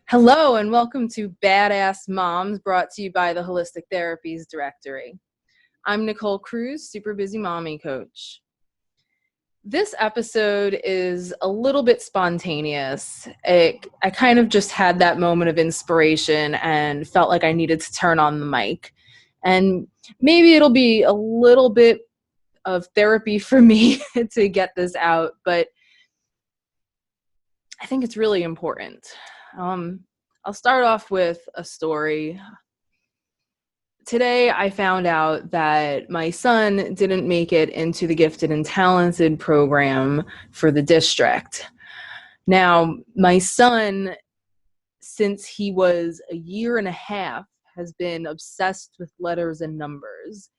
Hello and welcome to Badass Moms, brought to you by the Holistic Therapies Directory. I'm Nicole Cruz, super busy mommy coach. This episode is a little bit spontaneous. I kind of just had that moment of inspiration and felt like I needed to turn on the mic. And maybe it'll be a little bit of therapy for me to get this out, but I think it's really important. I'll start off with a story. Today, I found out that my son didn't make it into the Gifted and Talented program for the district. Now, my son, since he was a year and a half, has been obsessed with letters and numbers.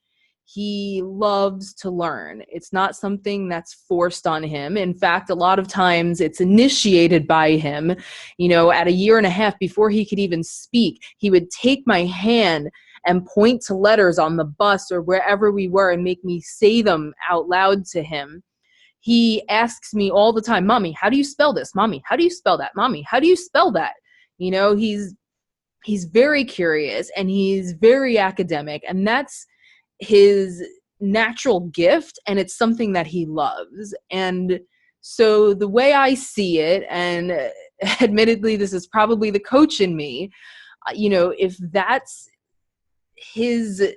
He loves to learn. It's not something that's forced on him. In fact, a lot of times it's initiated by him. You know, at a year and a half, before he could even speak, he would take my hand and point to letters on the bus or wherever we were and make me say them out loud to him. He asks me all the time, "Mommy, how do you spell this? Mommy, how do you spell that? Mommy, how do you spell that?" You know, he's very curious and he's very academic, and that's his natural gift, and it's something that he loves. And so the way I see it, and admittedly this is probably the coach in me, if that's his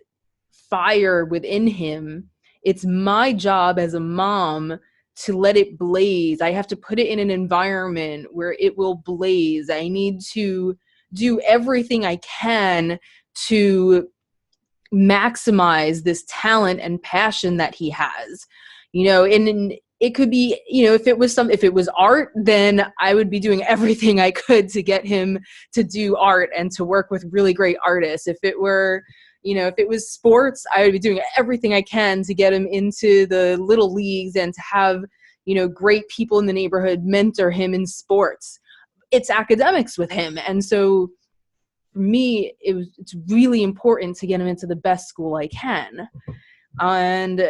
fire within him, it's my job as a mom to let it blaze. I have to put it in an environment where it will blaze. I need to do everything I can to maximize this talent and passion that he has, and it could be, if it was art, then I would be doing everything I could to get him to do art and to work with really great artists. If it was sports, I would be doing everything I can to get him into the little leagues and to have, great people in the neighborhood mentor him in sports. It's academics with him. And so for me, it's really important to get him into the best school I can. And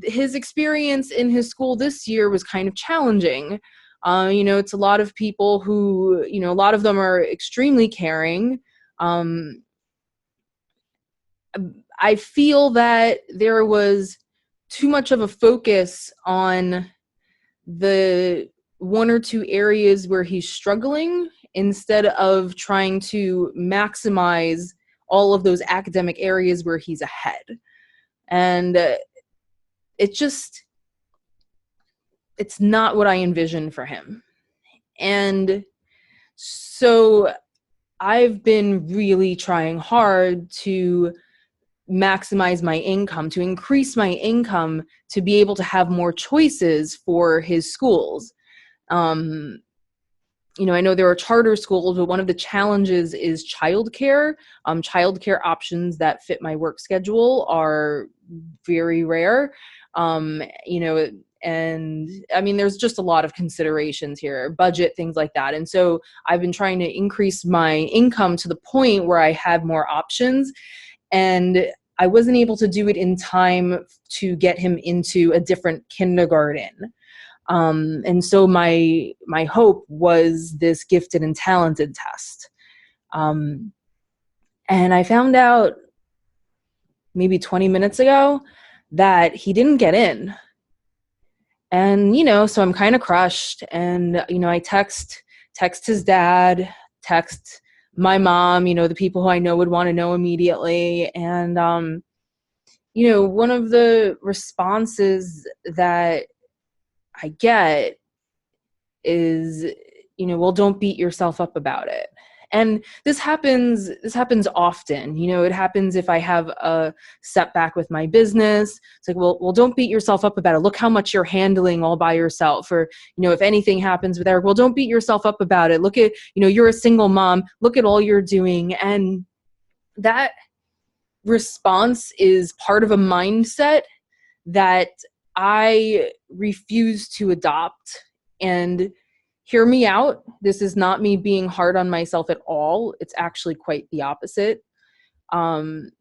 his experience in his school this year was kind of challenging. It's a lot of people who, a lot of them are extremely caring. I feel that there was too much of a focus on the one or two areas where he's struggling, instead of trying to maximize all of those academic areas where he's ahead. And it's not what I envisioned for him. And so I've been really trying hard to maximize my income, to increase my income, to be able to have more choices for his schools. I know there are charter schools, but one of the challenges is childcare. Childcare options that fit my work schedule are very rare. And I mean, there's just a lot of considerations here, budget, things like that. And so I've been trying to increase my income to the point where I have more options. And I wasn't able to do it in time to get him into a different kindergarten. And so my hope was this Gifted and Talented test. And I found out maybe 20 minutes ago that he didn't get in. And, so I'm kind of crushed. And, I text his dad, text my mom, the people who I know would want to know immediately. And, one of the responses that I get is, well, don't beat yourself up about it. And this happens often. It happens if I have a setback with my business. It's like, well, don't beat yourself up about it. Look how much you're handling all by yourself. Or, if anything happens with Eric, well, don't beat yourself up about it. Look at, you're a single mom. Look at all you're doing. And that response is part of a mindset that I refuse to adopt. And hear me out. This is not me being hard on myself at all. It's actually quite the opposite. And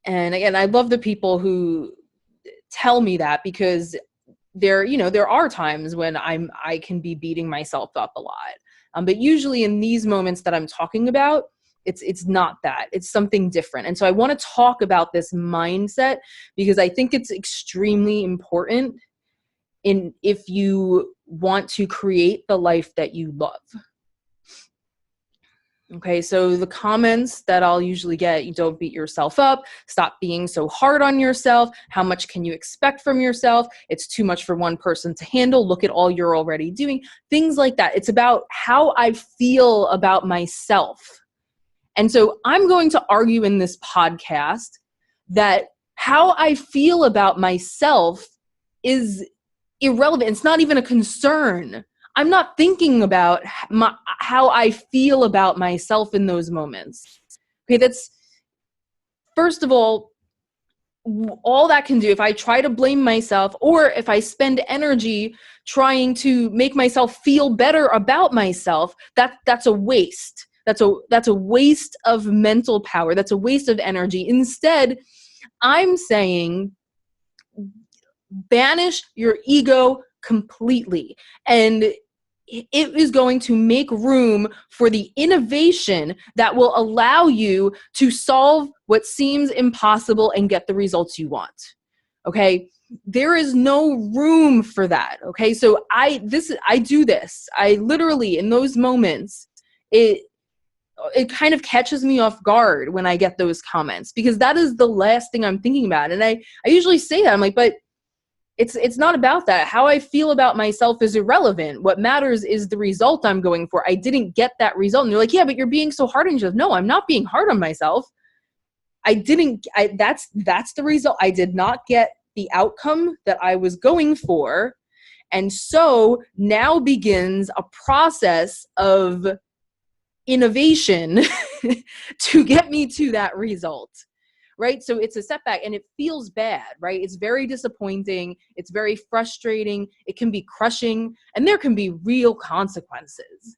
again, I love the people who tell me that, because there are times when I can be beating myself up a lot. But usually in these moments that I'm talking about, it's not that. It's something different. And so I want to talk about this mindset because I think it's extremely important if you want to create the life that you love. Okay, so the comments that I'll usually get, you don't beat yourself up, stop being so hard on yourself, how much can you expect from yourself, it's too much for one person to handle, look at all you're already doing, things like that. It's about how I feel about myself. And so I'm going to argue in this podcast that how I feel about myself is irrelevant. It's not even a concern. I'm not thinking about how I feel about myself in those moments. Okay, that's, first of all that can do, if I try to blame myself or if I spend energy trying to make myself feel better about myself, that's a waste. That's a waste of mental power. That's a waste of energy. Instead, I'm saying banish your ego completely. And it is going to make room for the innovation that will allow you to solve what seems impossible and get the results you want. Okay? There is no room for that. Okay? So I do this. I literally, in those moments, it kind of catches me off guard when I get those comments, because that is the last thing I'm thinking about. And I usually say that. I'm like, but it's not about that. How I feel about myself is irrelevant. What matters is the result I'm going for. I didn't get that result. And you're like, yeah, but you're being so hard on yourself. No, I'm not being hard on myself. That's the result. I did not get the outcome that I was going for. And so now begins a process of innovation to get me to that result, right? So it's a setback and it feels bad, right? It's very disappointing. It's very frustrating. It can be crushing, and there can be real consequences,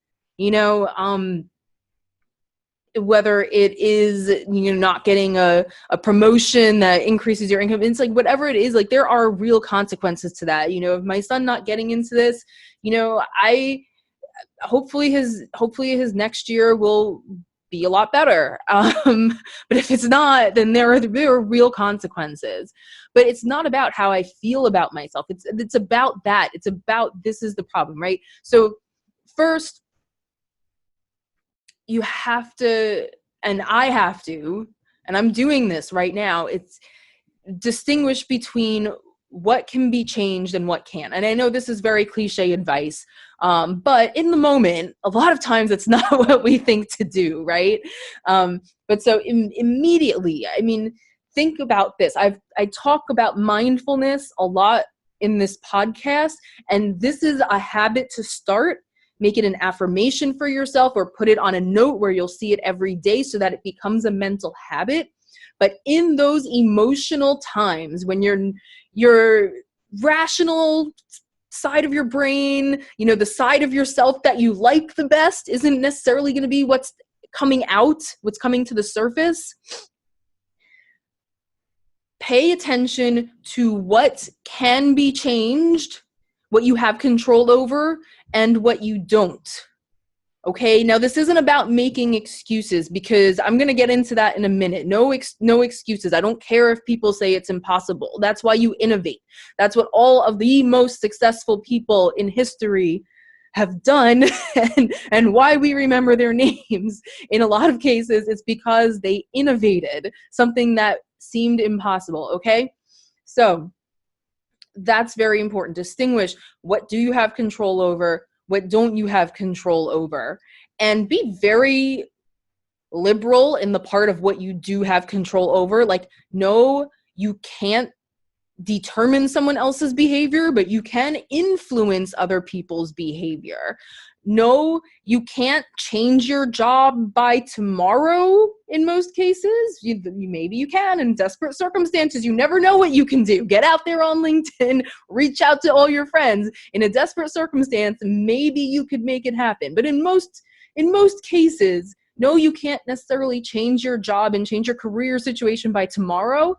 whether it is, not getting a promotion that increases your income. It's like, whatever it is, like, there are real consequences to that. If my son not getting into this, hopefully his next year will be a lot better. But if it's not, then there are real consequences. But it's not about how I feel about myself. It's about that. It's about, this is the problem, right? So first, you have to, and I have to, and I'm doing this right now, it's distinguish between what can be changed and what can't. And I know this is very cliche advice, but in the moment, a lot of times it's not what we think to do, right? But so immediately, think about this. I talk about mindfulness a lot in this podcast, and this is a habit to start. Make it an affirmation for yourself, or put it on a note where you'll see it every day so that it becomes a mental habit. But in those emotional times when your rational side of your brain, the side of yourself that you like the best, isn't necessarily going to be what's coming to the surface. Pay attention to what can be changed, what you have control over, and what you don't. Okay, now this isn't about making excuses, because I'm going to get into that in a minute. No excuses. I don't care if people say it's impossible. That's why you innovate. That's what all of the most successful people in history have done, and why we remember their names. In a lot of cases, it's because they innovated something that seemed impossible, okay? So that's very important. Distinguish, what do you have control over? What don't you have control over? And be very liberal in the part of what you do have control over. Like, no, you can't determine someone else's behavior, but you can influence other people's behavior. No, you can't change your job by tomorrow in most cases. Maybe you can in desperate circumstances. You never know what you can do. Get out there on LinkedIn, reach out to all your friends. In a desperate circumstance, maybe you could make it happen. But in most cases, no, you can't necessarily change your job and change your career situation by tomorrow.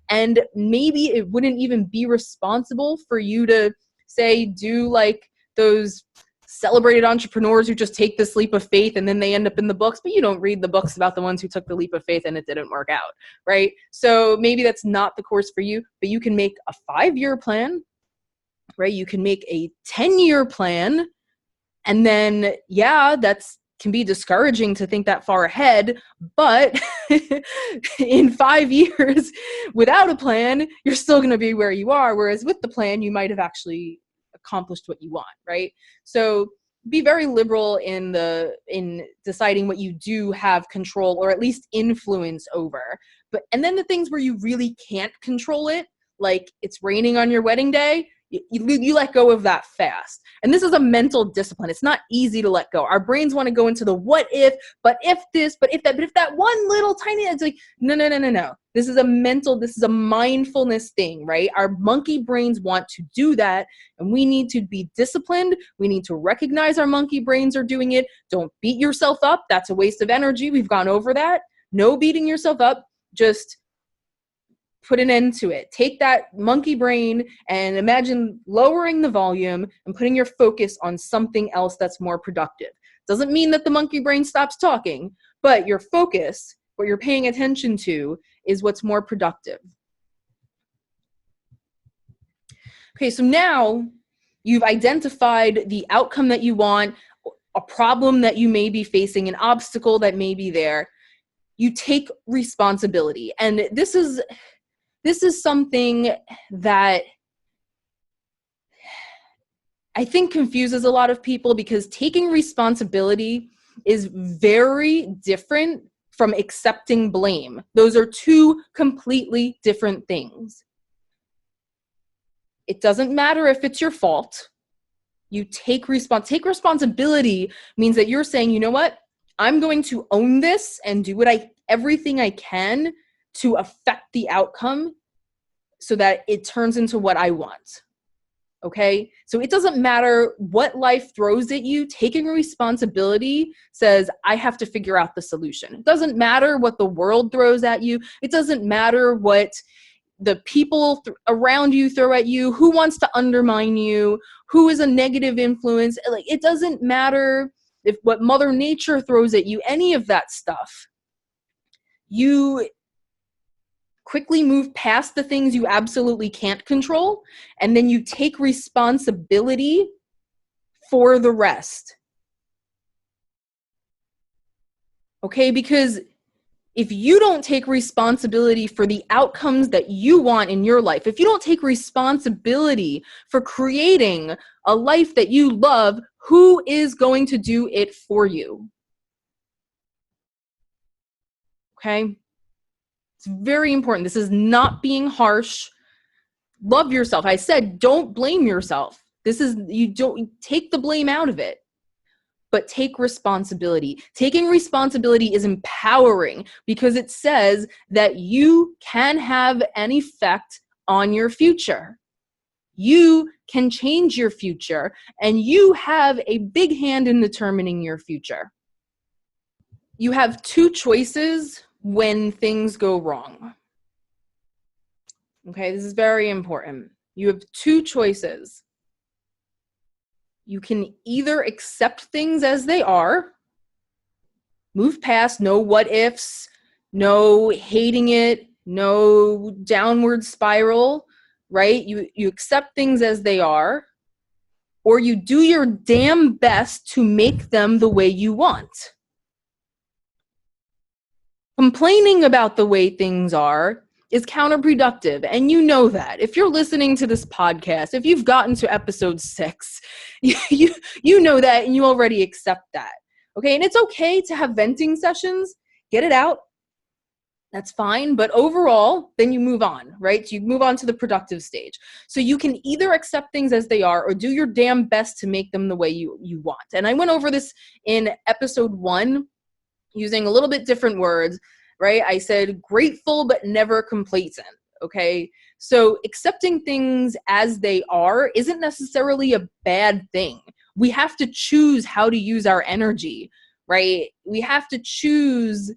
And maybe it wouldn't even be responsible for you to say, do like those celebrated entrepreneurs who just take this leap of faith and then they end up in the books, but you don't read the books about the ones who took the leap of faith and it didn't work out, right? So maybe that's not the course for you, but you can make a 5-year plan, right? You can make a 10-year plan. And then, yeah, that's can be discouraging to think that far ahead, but in 5 years without a plan, you're still going to be where you are. Whereas with the plan, you might have actually accomplished what you want, right? So be very liberal in deciding what you do have control or at least influence over. And then the things where you really can't control it, like it's raining on your wedding day, you let go of that fast. And this is a mental discipline. It's not easy to let go. Our brains want to go into the what if, but if this, but if that, but if that one little tiny, it's like, no. This is a mindfulness thing, right? Our monkey brains want to do that, and we need to be disciplined. We need to recognize our monkey brains are doing it. Don't beat yourself up. That's a waste of energy. We've gone over that. No beating yourself up. Just put an end to it. Take that monkey brain and imagine lowering the volume and putting your focus on something else that's more productive. Doesn't mean that the monkey brain stops talking, but your focus, what you're paying attention to, is what's more productive. Okay, so now you've identified the outcome that you want, a problem that you may be facing, an obstacle that may be there. You take responsibility. And this is something that I think confuses a lot of people, because taking responsibility is very different from accepting blame. Those are two completely different things. It doesn't matter if it's your fault. You take responsibility means that you're saying, you know what? I'm going to own this and do everything I can to affect the outcome so that it turns into what I want. Okay? So it doesn't matter what life throws at you. Taking responsibility says, I have to figure out the solution. It doesn't matter what the world throws at you. It doesn't matter what the people around you throw at you, who wants to undermine you, who is a negative influence. Like, it doesn't matter if what Mother Nature throws at you, any of that stuff. You quickly move past the things you absolutely can't control, and then you take responsibility for the rest. Okay, because if you don't take responsibility for the outcomes that you want in your life, if you don't take responsibility for creating a life that you love, who is going to do it for you? Okay? It's very important. This is not being harsh. Love yourself. I said, don't blame yourself. You don't take the blame out of it, but take responsibility. Taking responsibility is empowering because it says that you can have an effect on your future. You can change your future, and you have a big hand in determining your future. You have two choices when things go wrong. Okay, this is very important. You have two choices. You can either accept things as they are, move past, no what ifs, no hating it, no downward spiral, right? You accept things as they are, or you do your damn best to make them the way you want. Complaining about the way things are is counterproductive, and you know that. If you're listening to this podcast, if you've gotten to episode 6, you know that, and you already accept that. Okay, and it's okay to have venting sessions. Get it out. That's fine, but overall, then you move on, right? So you move on to the productive stage. So you can either accept things as they are or do your damn best to make them the way you want. And I went over this in episode 1, using a little bit different words, right? I said grateful but never complacent, okay? So accepting things as they are isn't necessarily a bad thing. We have to choose how to use our energy, right? We have to choose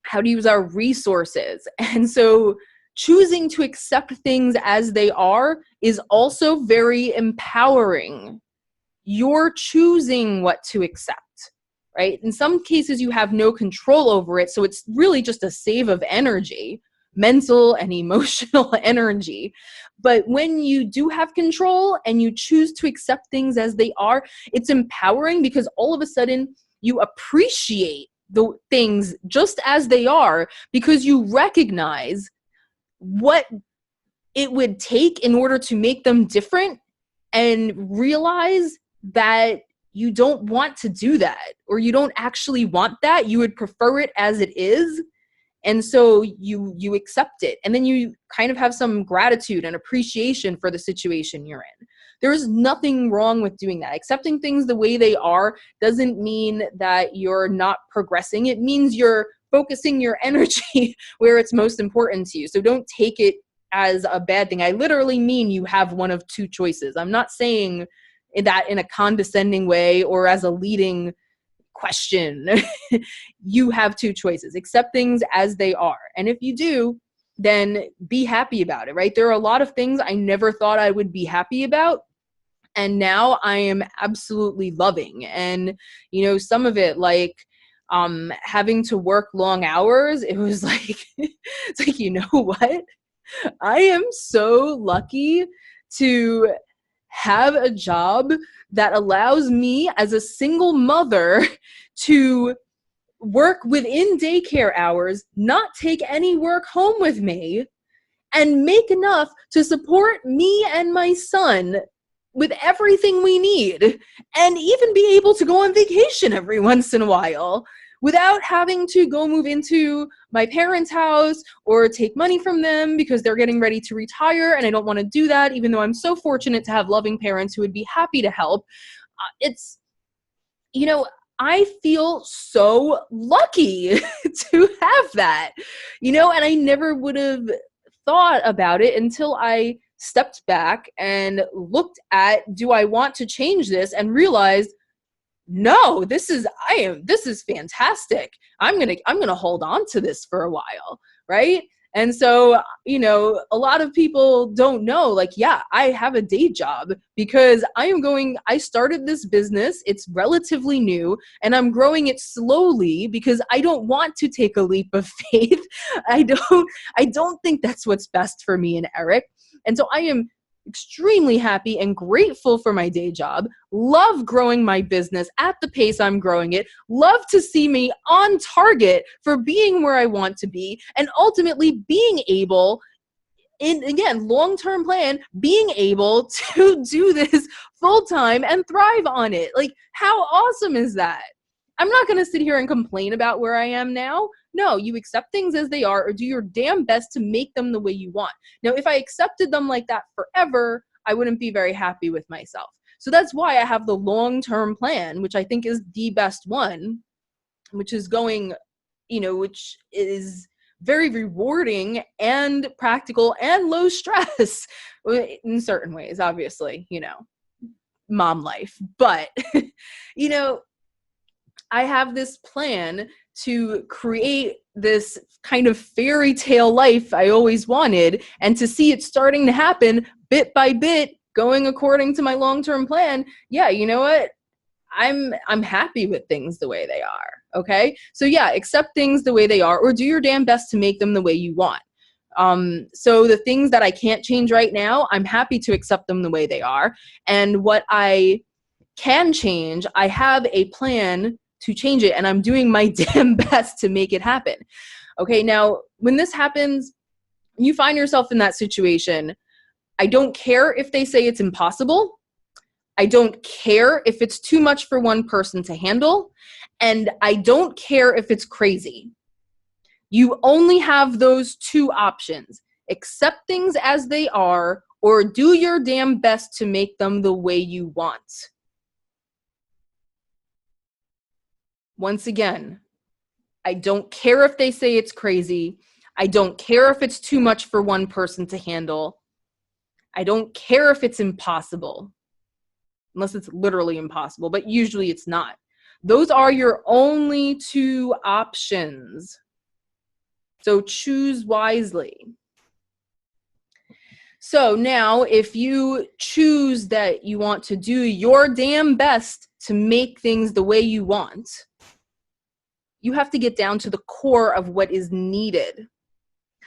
how to use our resources. And so choosing to accept things as they are is also very empowering. you're choosing what to accept, right? In some cases, you have no control over it. So it's really just a save of energy, mental and emotional energy. But when you do have control and you choose to accept things as they are, it's empowering, because all of a sudden you appreciate the things just as they are, because you recognize what it would take in order to make them different, and realize that you don't want to do that, or you don't actually want that. You would prefer it as it is. And so you accept it, and then you kind of have some gratitude and appreciation for the situation you're in. There's nothing wrong with doing that. Accepting things the way they are doesn't mean that you're not progressing. It means you're focusing your energy where it's most important to you. So don't take it as a bad thing. I literally mean you have one of two choices. I'm not saying that in a condescending way or as a leading question. You have two choices. Accept things as they are. And if you do, then be happy about it, right? There are a lot of things I never thought I would be happy about, and now I am absolutely loving. And, you know, some of it, like having to work long hours, it was like, it's like, you know what? I am so lucky to have a job that allows me as a single mother to work within daycare hours, not take any work home with me, and make enough to support me and my son with everything we need, and even be able to go on vacation every once in a while without having to go move into my parents' house or take money from them because they're getting ready to retire, and I don't want to do that, even though I'm so fortunate to have loving parents who would be happy to help. It's, you know, I feel so lucky to have that, you know, and I never would have thought about it until I stepped back and looked at, do I want to change this, and realized, no, this is fantastic. I'm going to hold on to this for a while. Right. And so, you know, a lot of people don't know, like, yeah, I have a day job because I started this business. It's relatively new, and I'm growing it slowly because I don't want to take a leap of faith. I don't think that's what's best for me and Eric. And so I am extremely happy and grateful for my day job, love growing my business at the pace I'm growing it, love to see me on target for being where I want to be, and ultimately being able, in, again, long-term plan, being able to do this full-time and thrive on it. Like, how awesome is that? I'm not going to sit here and complain about where I am now. No, you accept things as they are, or do your damn best to make them the way you want. Now, if I accepted them like that forever, I wouldn't be very happy with myself. So that's why I have the long-term plan, which I think is the best one, which is going, you know, which is very rewarding and practical and low stress in certain ways, obviously, you know, mom life. But, you know, I have this plan to create this kind of fairy tale life I always wanted, and to see it starting to happen bit by bit, going according to my long-term plan. Yeah, you know what? I'm happy with things the way they are. Okay? So yeah, accept things the way they are, or do your damn best to make them the way you want. So the things that I can't change right now, I'm happy to accept them the way they are. And what I can change, I have a plan to change it, and I'm doing my damn best to make it happen. Okay, now, when this happens, you find yourself in that situation, I don't care if they say it's impossible. I don't care if it's too much for one person to handle. And I don't care if it's crazy. You only have those two options. Accept things as they are, or do your damn best to make them the way you want. Once again, I don't care if they say it's crazy. I don't care if it's too much for one person to handle. I don't care if it's impossible, unless it's literally impossible, but usually it's not. Those are your only two options. So choose wisely. So now if you choose that you want to do your damn best to make things the way you want, you have to get down to the core of what is needed.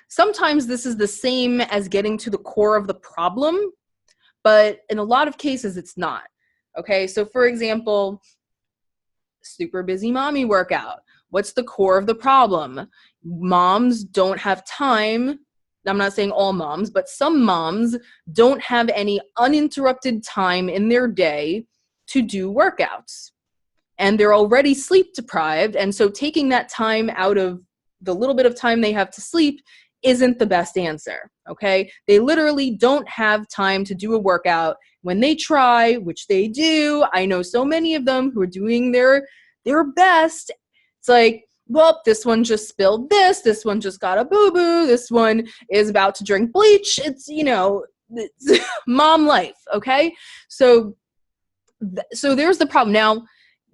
Sometimes this is the same as getting to the core of the problem, but in a lot of cases it's not. Okay, so for example, super busy mommy workout. What's the core of the problem? Moms don't have time. I'm not saying all moms, but some moms don't have any uninterrupted time in their day to do workouts. And they're already sleep deprived. And so taking that time out of the little bit of time they have to sleep isn't the best answer, okay? They literally don't have time to do a workout. When they try, which they do, I know so many of them who are doing their best. It's like, well, this one just spilled this one just got a boo-boo, this one is about to drink bleach. It's, it's mom life, okay? So there's the problem. Now,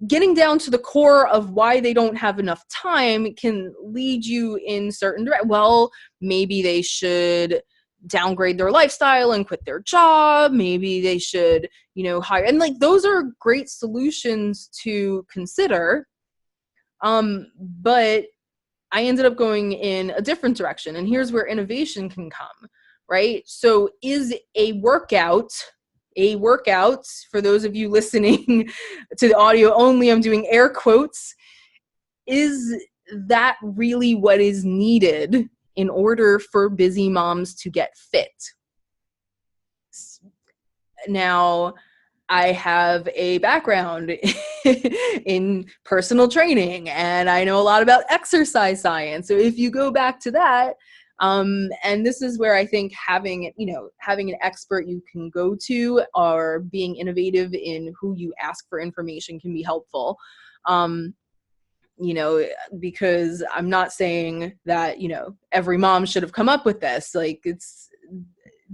getting down to the core of why they don't have enough time can lead you in certain directions. Well, maybe they should downgrade their lifestyle and quit their job. Maybe they should, hire. And like, those are great solutions to consider. But I ended up going in a different direction. And here's where innovation can come, right? So is a workout, for those of you listening to the audio only, I'm doing air quotes, is that really what is needed in order for busy moms to get fit? Now, I have a background in personal training, and I know a lot about exercise science. So if you go back to that, and this is where I think having an expert you can go to, or being innovative in who you ask for information, can be helpful. Because I'm not saying that, every mom should have come up with this. Like,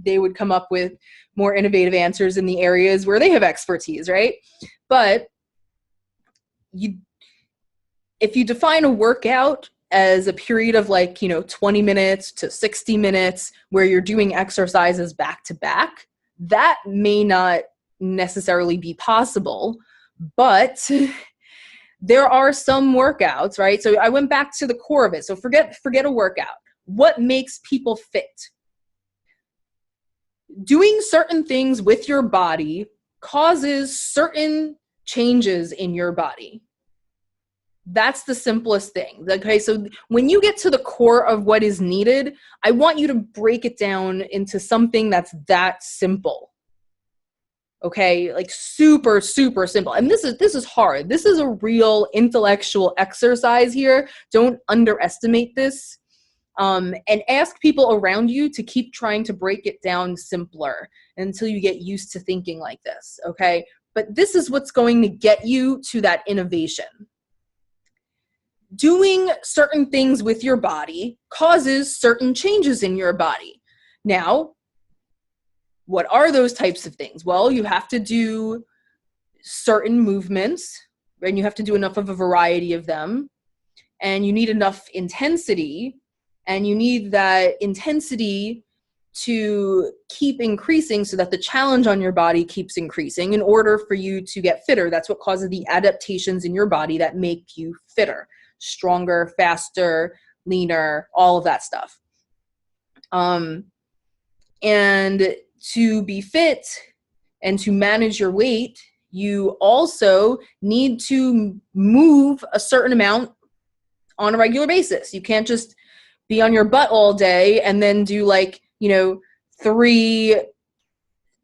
they would come up with more innovative answers in the areas where they have expertise, right? But if you define a workout as a period of 20 minutes to 60 minutes where you're doing exercises back to back, that may not necessarily be possible, but there are some workouts, right? So I went back to the core of it. So forget a workout. What makes people fit? Doing certain things with your body causes certain changes in your body. That's the simplest thing. Okay, so when you get to the core of what is needed, I want you to break it down into something that's that simple. Okay, like super, super simple. And this is hard. This is a real intellectual exercise here. Don't underestimate this. And ask people around you to keep trying to break it down simpler until you get used to thinking like this, okay? But this is what's going to get you to that innovation. Doing certain things with your body causes certain changes in your body. Now, what are those types of things? Well, you have to do certain movements, and you have to do enough of a variety of them, and you need enough intensity. And you need that intensity to keep increasing so that the challenge on your body keeps increasing in order for you to get fitter. That's what causes the adaptations in your body that make you fitter, stronger, faster, leaner, all of that stuff. And to be fit and to manage your weight, you also need to move a certain amount on a regular basis. You can't just be on your butt all day and then do 3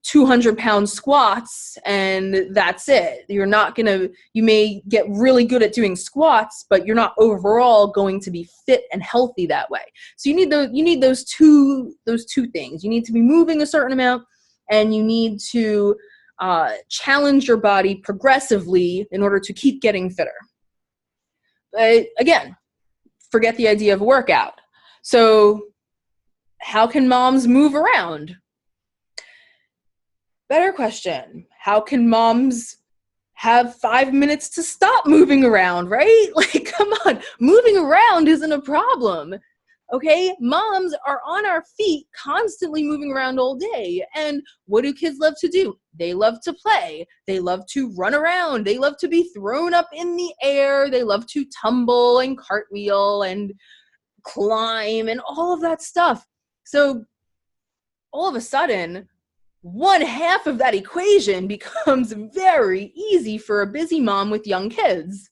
200-pound squats and that's it. You may get really good at doing squats, but you're not overall going to be fit and healthy that way. So you need those two things. You need to be moving a certain amount, and you need to challenge your body progressively in order to keep getting fitter. But again, forget the idea of a workout. So how can moms move around? Better question. How can moms have 5 minutes to stop moving around, right? Like, come on, moving around isn't a problem. Okay, moms are on our feet constantly moving around all day. And what do kids love to do? They love to play. They love to run around. They love to be thrown up in the air. They love to tumble and cartwheel and climb and all of that stuff. So all of a sudden, one half of that equation becomes very easy for a busy mom with young kids.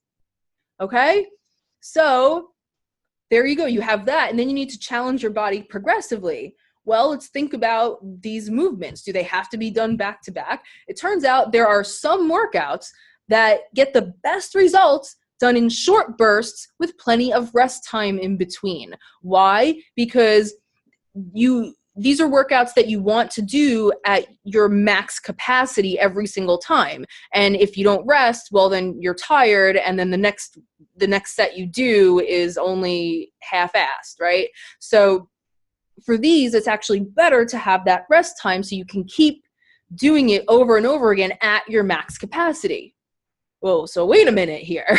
Okay? So there you go. You have that. And then you need to challenge your body progressively. Well, let's think about these movements. Do they have to be done back to back? It turns out there are some workouts that get the best results done in short bursts with plenty of rest time in between. Why? Because these are workouts that you want to do at your max capacity every single time. And if you don't rest, well, then you're tired. And then the next set you do is only half-assed, right? So for these, it's actually better to have that rest time so you can keep doing it over and over again at your max capacity. Whoa, so wait a minute here.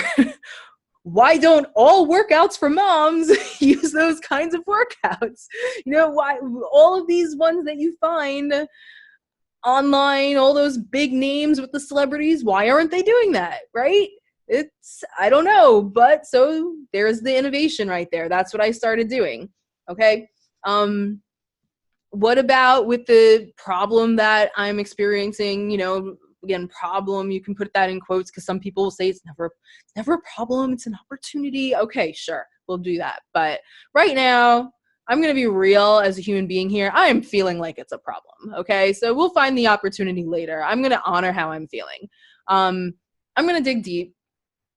Why don't all workouts for moms use those kinds of workouts? Why all of these ones that you find online, all those big names with the celebrities, why aren't they doing that, right? I don't know, but so there's the innovation right there. That's what I started doing. Okay. What about with the problem that I'm experiencing, again, problem, you can put that in quotes because some people will say it's never a problem, it's an opportunity. Okay, sure, we'll do that. But right now, I'm going to be real as a human being here. I am feeling like it's a problem. Okay, so we'll find the opportunity later. I'm going to honor how I'm feeling. I'm going to dig deep.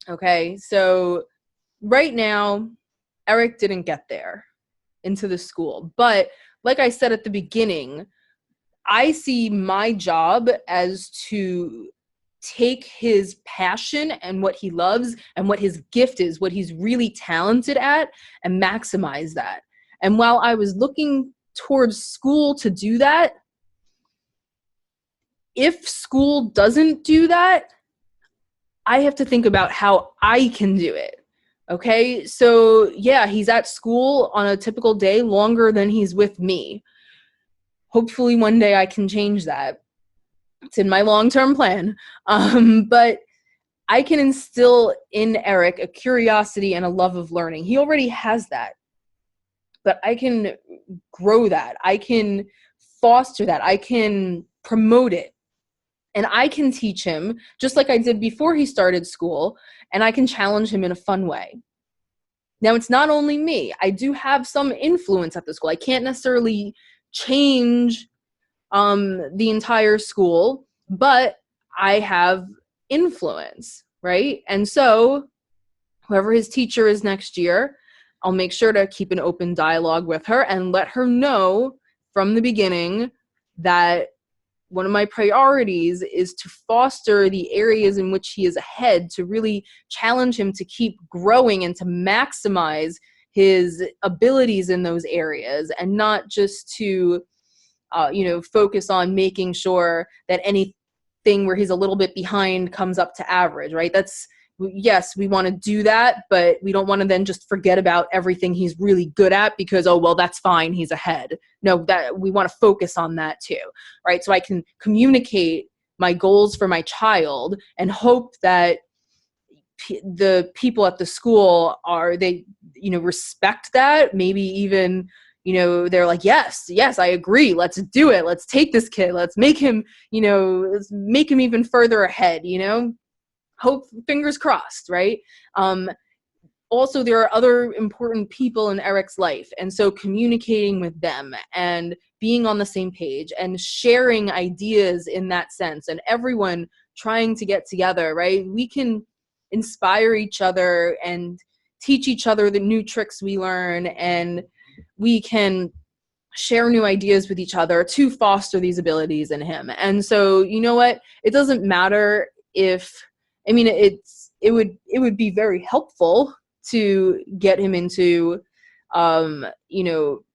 Okay, so right now, Eric didn't get there into the school. But like I said at the beginning, I see my job as to take his passion and what he loves and what his gift is, what he's really talented at, and maximize that. And while I was looking towards school to do that, if school doesn't do that, I have to think about how I can do it. Okay, so yeah, he's at school on a typical day longer than he's with me. Hopefully one day I can change that. It's in my long-term plan. But I can instill in Eric a curiosity and a love of learning. He already has that. But I can grow that. I can foster that. I can promote it. And I can teach him, just like I did before he started school, and I can challenge him in a fun way. Now, it's not only me. I do have some influence at the school. I can't necessarily change the entire school, but I have influence, right? And so whoever his teacher is next year, I'll make sure to keep an open dialogue with her and let her know from the beginning that one of my priorities is to foster the areas in which he is ahead, to really challenge him to keep growing and to maximize his abilities in those areas, and not just to focus on making sure that anything where he's a little bit behind comes up to average, right? Yes, we want to do that, but we don't want to then just forget about everything he's really good at because, oh, well, that's fine, he's ahead. No, that we want to focus on that too, right? So I can communicate my goals for my child and hope that the people at the school respect that. Maybe even, they're like, yes, I agree. Let's do it. Let's take this kid. Let's make him even further ahead, hope, fingers crossed, right? Also, there are other important people in Eric's life. And so communicating with them and being on the same page and sharing ideas in that sense, and everyone trying to get together, right? We can inspire each other and teach each other the new tricks we learn, and we can share new ideas with each other to foster these abilities in him. And so, you know what? It doesn't matter if, it would be very helpful to get him into,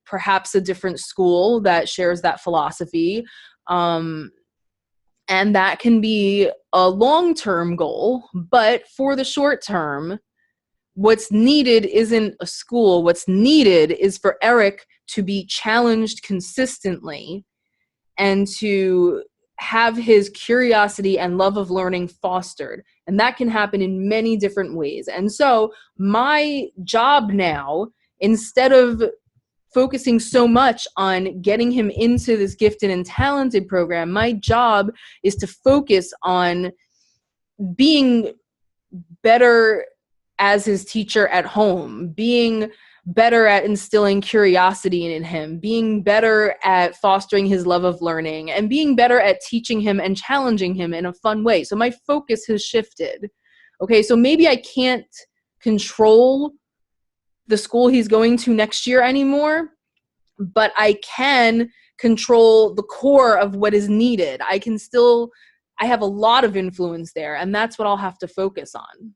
perhaps a different school that shares that philosophy. And that can be a long-term goal, but for the short term, what's needed isn't a school. What's needed is for Eric to be challenged consistently and to have his curiosity and love of learning fostered. And that can happen in many different ways. And so my job now, instead of focusing so much on getting him into this gifted and talented program, my job is to focus on being better as his teacher at home, being better at instilling curiosity in him, being better at fostering his love of learning, and being better at teaching him and challenging him in a fun way. So my focus has shifted. Okay, so maybe I can't control the school he's going to next year anymore, but I can control the core of what is needed. I have a lot of influence there, and that's what I'll have to focus on.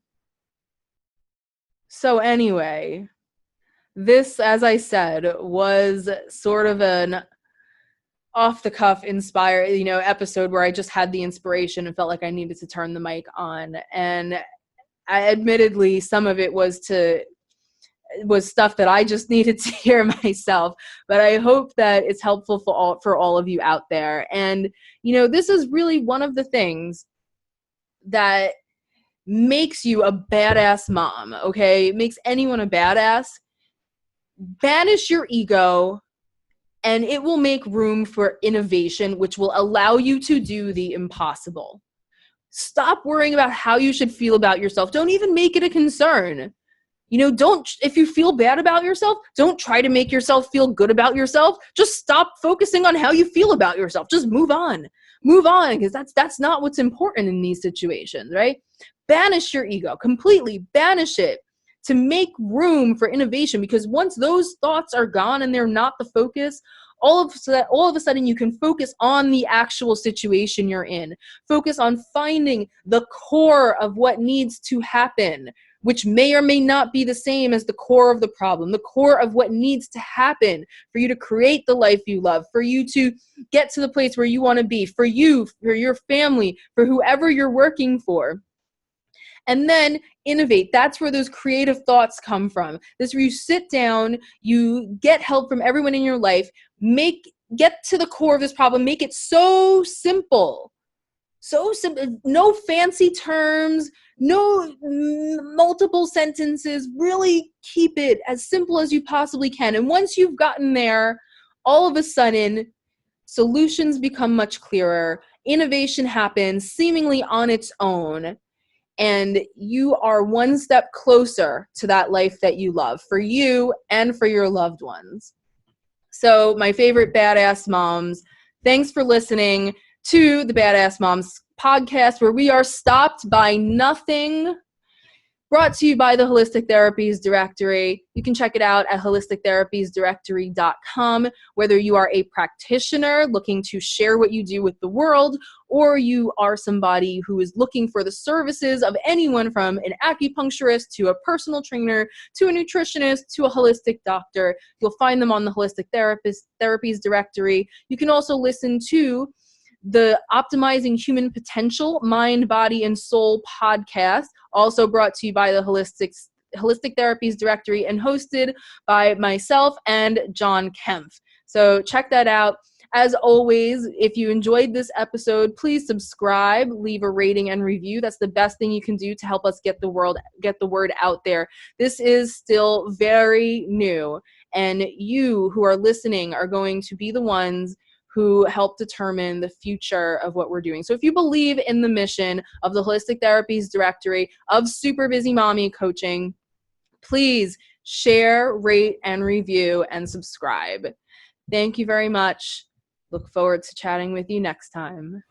So anyway, this, as I said, was sort of an off-the-cuff inspired, episode where I just had the inspiration and felt like I needed to turn the mic on. And admittedly, some of it was stuff that I just needed to hear myself. But I hope that it's helpful for all of you out there. And, this is really one of the things that makes you a badass mom, okay? It makes anyone a badass. Banish your ego, and it will make room for innovation, which will allow you to do the impossible. Stop worrying about how you should feel about yourself. Don't even make it a concern. If you feel bad about yourself, don't try to make yourself feel good about yourself. Just stop focusing on how you feel about yourself. Just move on, because that's not what's important in these situations, right? Banish your ego, completely banish it, to make room for innovation, because once those thoughts are gone and they're not the focus, all of a sudden you can focus on the actual situation you're in. Focus on finding the core of what needs to happen, which may or may not be the same as the core of the problem, the core of what needs to happen for you to create the life you love, for you to get to the place where you want to be, for you, for your family, for whoever you're working for. And then innovate. That's where those creative thoughts come from. This is where you sit down, you get help from everyone in your life, get to the core of this problem, make it so simple. So simple, no fancy terms, no multiple sentences, really keep it as simple as you possibly can. And once you've gotten there, all of a sudden, solutions become much clearer, innovation happens seemingly on its own, and you are one step closer to that life that you love for you and for your loved ones. So my favorite badass moms, thanks for listening to the Badass Moms podcast, where we are stopped by nothing. Brought to you by the Holistic Therapies Directory. You can check it out at holistictherapiesdirectory.com. Whether you are a practitioner looking to share what you do with the world, or you are somebody who is looking for the services of anyone from an acupuncturist to a personal trainer to a nutritionist to a holistic doctor, you'll find them on the Holistic Therapies Directory. You can also listen to the Optimizing Human Potential, Mind, Body, and Soul podcast, also brought to you by the Holistic Therapies Directory and hosted by myself and John Kempf. So check that out. As always, if you enjoyed this episode, please subscribe, leave a rating and review. That's the best thing you can do to help us get the word out there. This is still very new, and you who are listening are going to be the ones who help determine the future of what we're doing. So if you believe in the mission of the Holistic Therapies Directory, of Super Busy Mommy Coaching, please share, rate, and review, and subscribe. Thank you very much. Look forward to chatting with you next time.